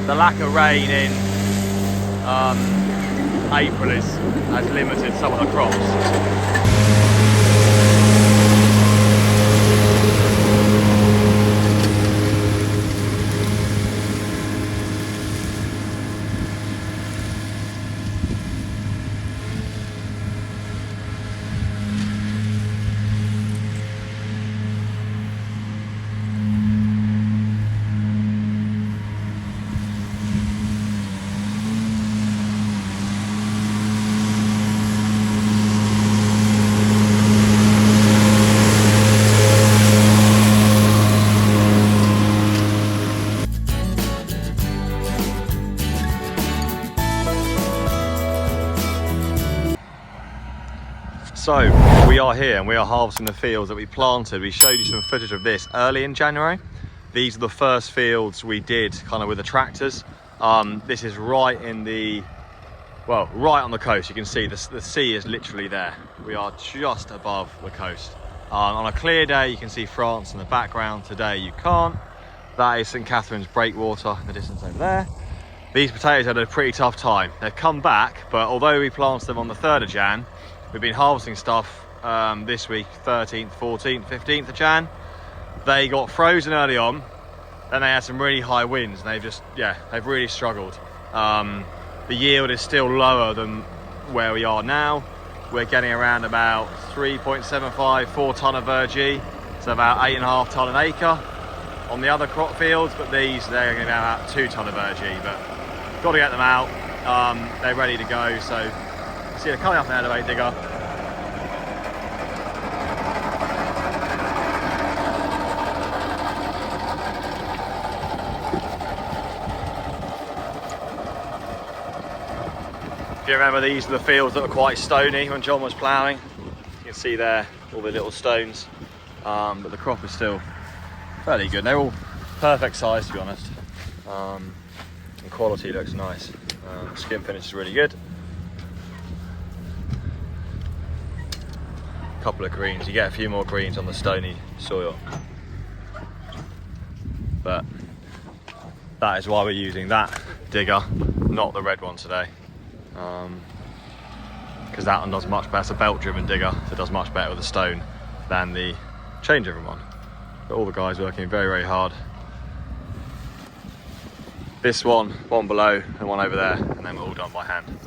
the lack of rain in April has limited some of the crops. So we are here and we are harvesting the fields that we planted. We showed you some footage of this early in January. These are the first fields we did kind of with the tractors. This is right in the, well, right on the coast. You can see the sea is literally there. We are just above the coast. On a clear day, you can see France in the background. Today you can't. That is St. Catherine's breakwater in the distance over there. These potatoes had a pretty tough time. They've come back, but although we planted them on the 3rd of Jan, we've been harvesting stuff this week, 13th, 14th, 15th of Jan. They got frozen early on, then they had some really high winds, and they've really struggled. The yield is still lower than where we are now. We're getting around about 3.75, 4 tonne of Virgie, so about 8.5 tonne an acre on the other crop fields, but these, they're going to be about 2 tonne of Virgie, but got to get them out. They're ready to go, so see they're coming up an elevate digger. If you remember, these are the fields that were quite stony when John was ploughing. You can see there all the little stones, but the crop is still fairly good. They're all perfect size, to be honest, and quality looks nice. Skin finish is really good. Couple of greens, you get a few more greens on the stony soil, but that is why we're using that digger, not the red one today, because that one does much better. It's a belt driven digger, so it does much better with the stone than the chain driven one. But all the guys working very, very hard. This one below and one over there, and then we're all done by hand.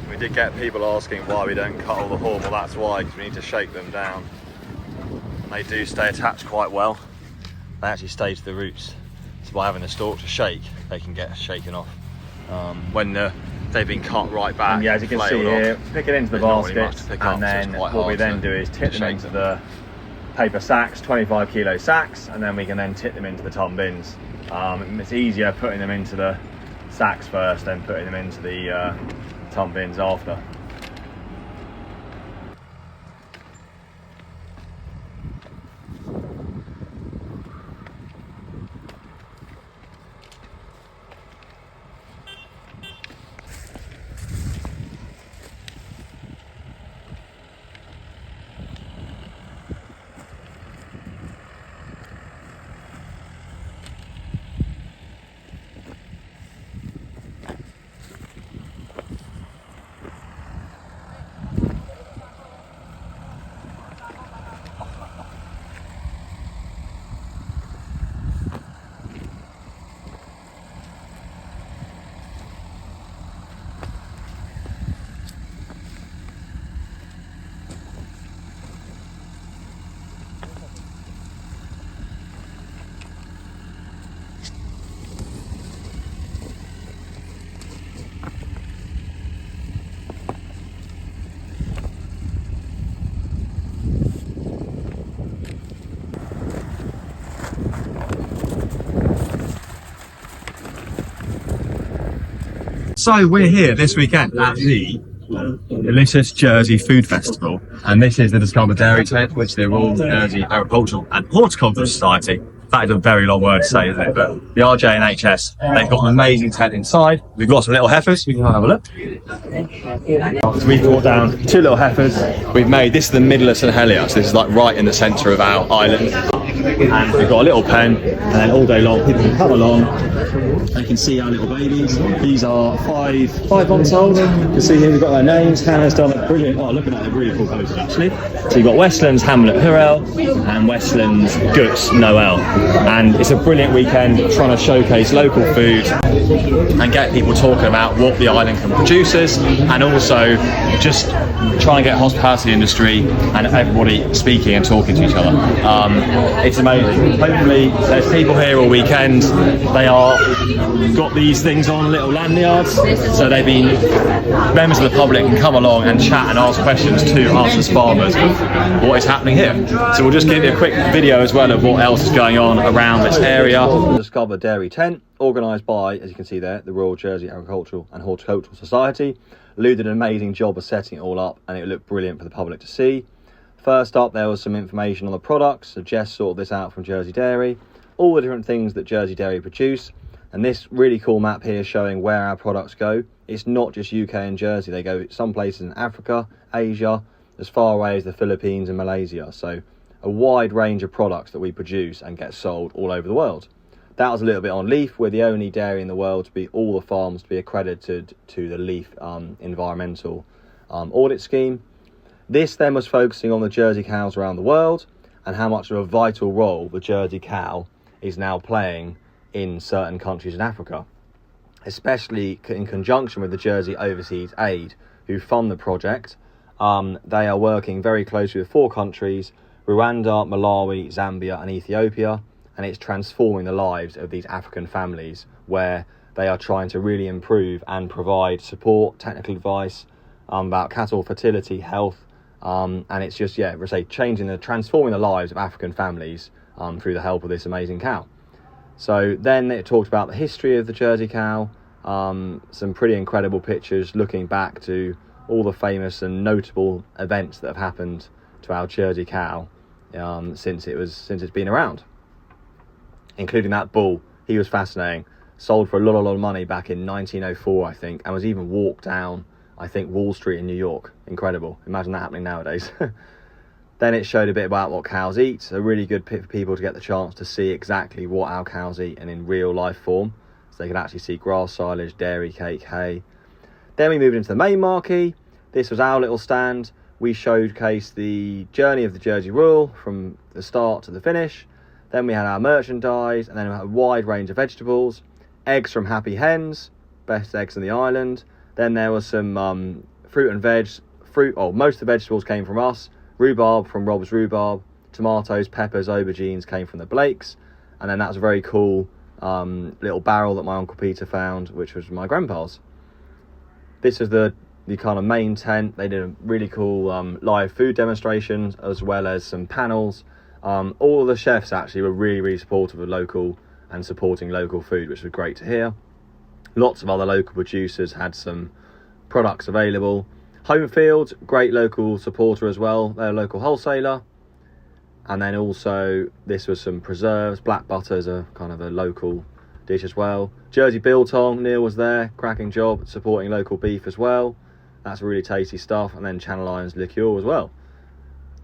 We did get people asking why we don't cut all the horn. Well, that's why, because we need to shake them down. And they do stay attached quite well. They actually stay to the roots. So by having the stalk to shake, they can get shaken off. When they've been cut right back. And yeah, as you can see here, pick it into the basket, and then what we then do is tip them into the paper sacks, 25 kilo sacks, and then we can then tip them into the ton bins. It's easier putting them into the sacks first, then putting them into the ton bins after. So we're here this weekend at the delicious Jersey Food Festival, and this is the Discover Dairy tent, which the Royal Jersey Agricultural and Horticultural Society. That is a very long word to say, isn't it? But the RJ&HS, they've got an amazing tent inside. We've got some little heifers. We can have a look. So we've brought down 2 little heifers. We've made this is the middle of St Helier, so this is like right in the centre of our island. And we've got a little pen, and then all day long people can come along. They can see our little babies. These are 5 months old. You can see here we've got their names. Hannah's done a brilliant. Oh, look at that! They're really cool posters actually. So you've got Westlands Hamlet Hurrell and Westlands Guts Noel. And it's a brilliant weekend trying to showcase local food and get people talking about what the island can produce us, and also just try and get hospitality industry and everybody speaking and talking to each other. It's amazing. Hopefully there's people here all weekend. They are got these things on, little lanyards, so they've been members of the public can come along and chat and ask questions to us as farmers of what is happening here. So we'll just give you a quick video as well of what else is going on around this area. The Discover Dairy tent, organised by, as you can see there, the Royal Jersey Agricultural and Horticultural Society. Lou did an amazing job of setting it all up, and it looked brilliant for the public to see. First up, there was some information on the products. So Jess sorted this out from Jersey Dairy, all the different things that Jersey Dairy produce, and this really cool map here showing where our products go. It's not just UK and Jersey, they go some places in Africa, Asia, as far away as the Philippines and Malaysia. So a wide range of products that we produce and get sold all over the world. That was a little bit on Leaf. We're the only dairy in the world to be all the farms to be accredited to the Leaf environmental audit scheme. This then was focusing on the Jersey cows around the world and how much of a vital role the Jersey cow is now playing in certain countries in Africa, especially in conjunction with the Jersey Overseas Aid, who fund the project. They are working very closely with 4 countries, Rwanda, Malawi, Zambia and Ethiopia, and it's transforming the lives of these African families where they are trying to really improve and provide support, technical advice about cattle fertility, health, and it's just, transforming the lives of African families through the help of this amazing cow. So then it talked about the history of the Jersey cow, some pretty incredible pictures looking back to all the famous and notable events that have happened to our Jersey cow since it's been around, including that bull. He was fascinating. Sold for a lot of money back in 1904, I think, and was even walked down, I think, Wall Street in New York. Incredible. Imagine that happening nowadays. Then it showed a bit about what cows eat. So really good for people to get the chance to see exactly what our cows eat and in real life form. So they could actually see grass, silage, dairy, cake, hay. Then we moved into the main marquee. This was our little stand. We showcased the journey of the Jersey Royal from the start to the finish. Then we had our merchandise, and then we had a wide range of vegetables. Eggs from Happy Hens, best eggs in the island. Then there was some fruit and veg. Most of the vegetables came from us. Rhubarb from Rob's Rhubarb. Tomatoes, peppers, aubergines came from the Blakes. And then that's a very cool little barrel that my Uncle Peter found, which was my grandpa's. This is the kind of main tent. They did a really cool live food demonstrations as well as some panels. All of the chefs actually were really supportive of local and supporting local food, which was great to hear. Lots of other local producers had some products available. Homefield, great local supporter as well. They're a local wholesaler. And then also this was some preserves. Black butter is a kind of a local dish as well. Jersey Biltong, Neil was there, cracking job supporting local beef as well. That's really tasty stuff. And then Channel Islands liqueur as well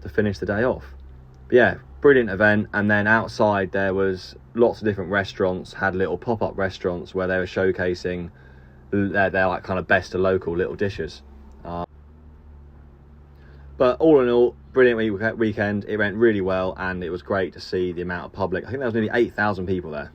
to finish the day off. But yeah, brilliant event. And then outside there was lots of different restaurants, had little pop-up restaurants where they were showcasing their like kind of best of local little dishes. But all in all, brilliant weekend. It went really well, and it was great to see the amount of public. I think there was nearly 8,000 people there.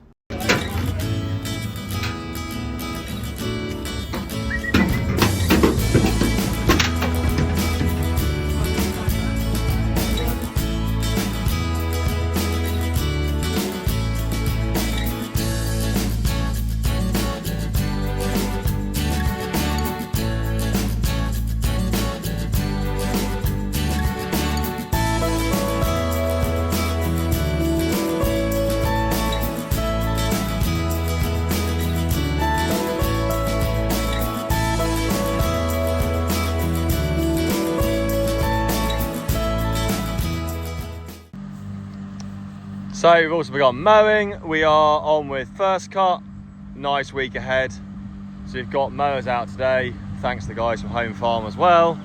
So we've also begun mowing. We are on with first cut. Nice week ahead. So we've got mowers out today, thanks to the guys from Home Farm as well.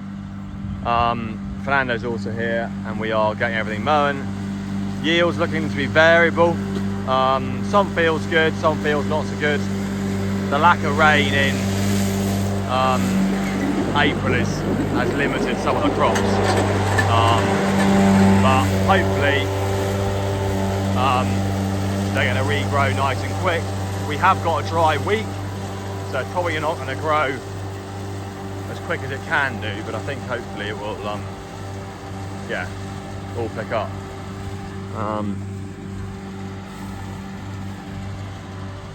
Fernando's also here, and we are getting everything mowing. Yields looking to be variable. Some fields good, some fields not so good. The lack of rain in April has limited some of the crops. But hopefully they're going to regrow nice and quick. We have got a dry week, so it's probably not going to grow as quick as it can do, but I think hopefully it will yeah, all pick up.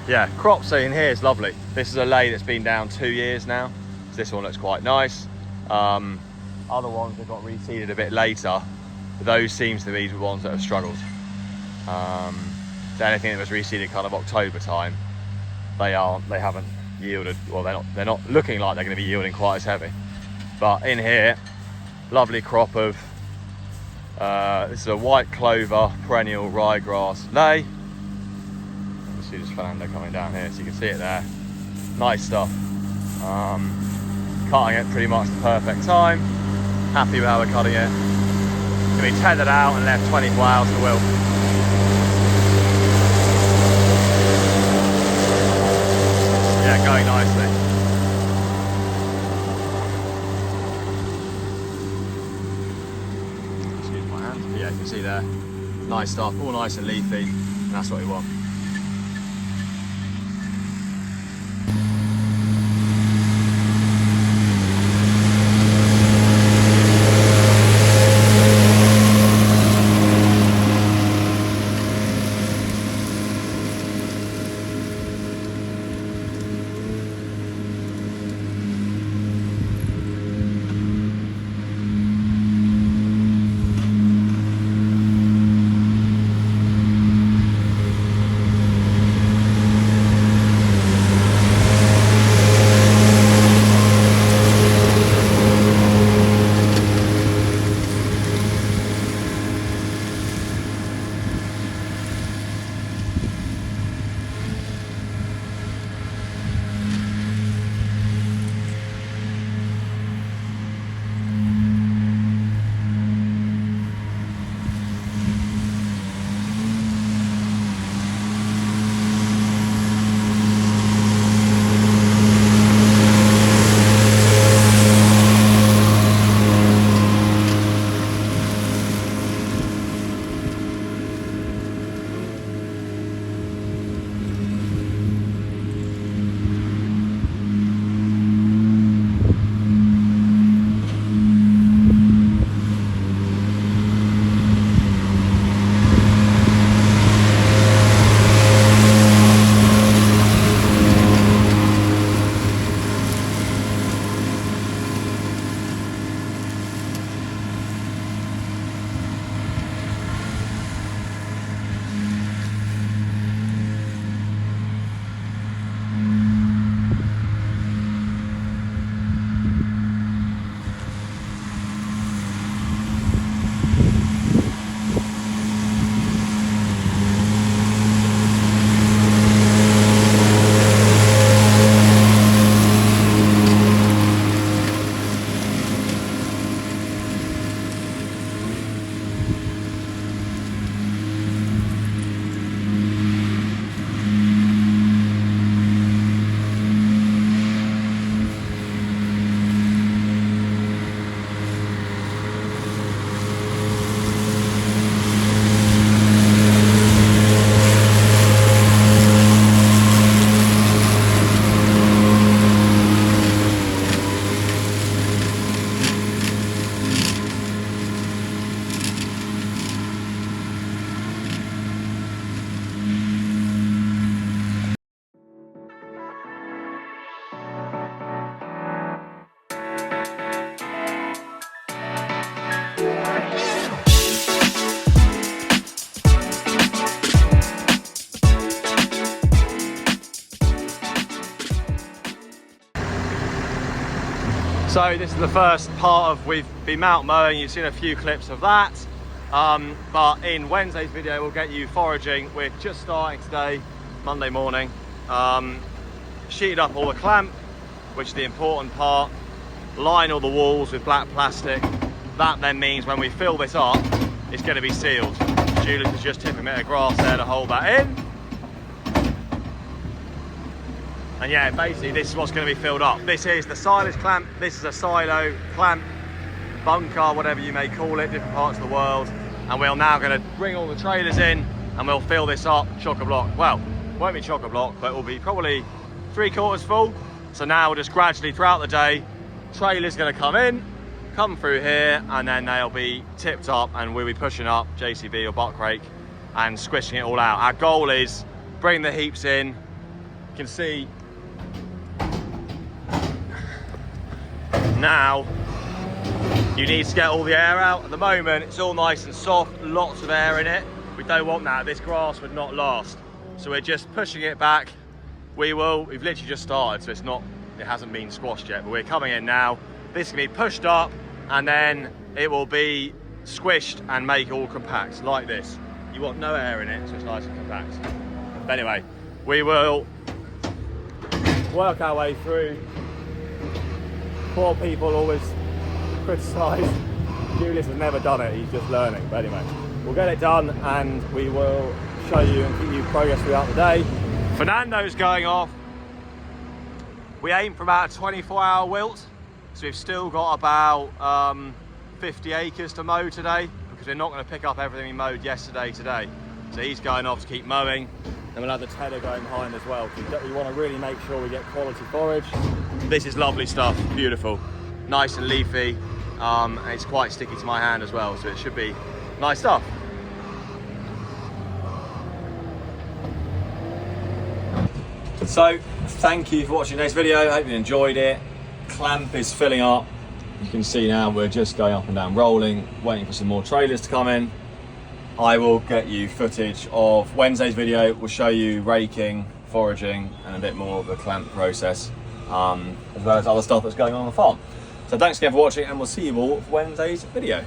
Yeah, crop seeding here is lovely. This is a lay that's been down 2 years now, so this one looks quite nice. Other ones that got reseeded a bit later, those seems to be the ones that have struggled. So anything that was reseeded kind of October time, they haven't yielded, well they're not looking like they're going to be yielding quite as heavy. But in here, lovely crop of this is a white clover perennial ryegrass lay. You see this Fernando coming down here, so you can see it there. Nice stuff. Cutting it pretty much the perfect time. Happy with how we're cutting it. It's going to be tethered out and left 24 hours to wilt. Yeah, going nicely. Excuse my hand. But yeah, you can see there. Nice stuff, all nice and leafy, and that's what we want. So this is the first part of we've been mount mowing. You've seen a few clips of that. But in Wednesday's video, we'll get you foraging. We're just starting today, Monday morning. Sheeted up all the clamp, which is the important part. Line all the walls with black plastic. That then means when we fill this up, it's going to be sealed. Julius is just tipping a bit of grass there to hold that in. And yeah, basically this is what's going to be filled up. This is the silage clamp, this is a silo clamp, bunker, whatever you may call it, different parts of the world. And we're now going to bring all the trailers in and we'll fill this up chock-a-block. Well, it won't be chock-a-block, but it will be probably 3/4 full. So now we'll just gradually throughout the day, trailer's going to come through here, and then they'll be tipped up and we'll be pushing up JCB or butt crake and squishing it all out. Our goal is bring the heaps in. You can see now you need to get all the air out. At the moment it's all nice and soft, lots of air in it. We don't want that, this grass would not last. So we're just pushing it back. We've literally just started, so it hasn't been squashed yet, but we're coming in now. This can be pushed up and then it will be squished and make all compact like this. You want no air in it, so it's nice and compact. But anyway, we will work our way through. Poor people always criticise. Julius has never done it, he's just learning. But anyway, we'll get it done and we will show you and keep you progress throughout the day. Fernando's going off. We aim for about a 24-hour wilt, so we've still got about 50 acres to mow today, because we're not going to pick up everything we mowed yesterday today. So he's going off to keep mowing. Then we'll have the tedder going behind as well, because we want to really make sure we get quality forage. This is lovely stuff, beautiful, nice and leafy, and it's quite sticky to my hand as well, so it should be nice stuff. So, thank you for watching today's video. I hope you enjoyed it. Clamp is filling up. You can see now we're just going up and down rolling, waiting for some more trailers to come in. I will get you footage of Wednesday's video. We'll show you raking, foraging, and a bit more of the clamp process, as well as other stuff that's going on the farm. So thanks again for watching, and we'll see you all for Wednesday's video.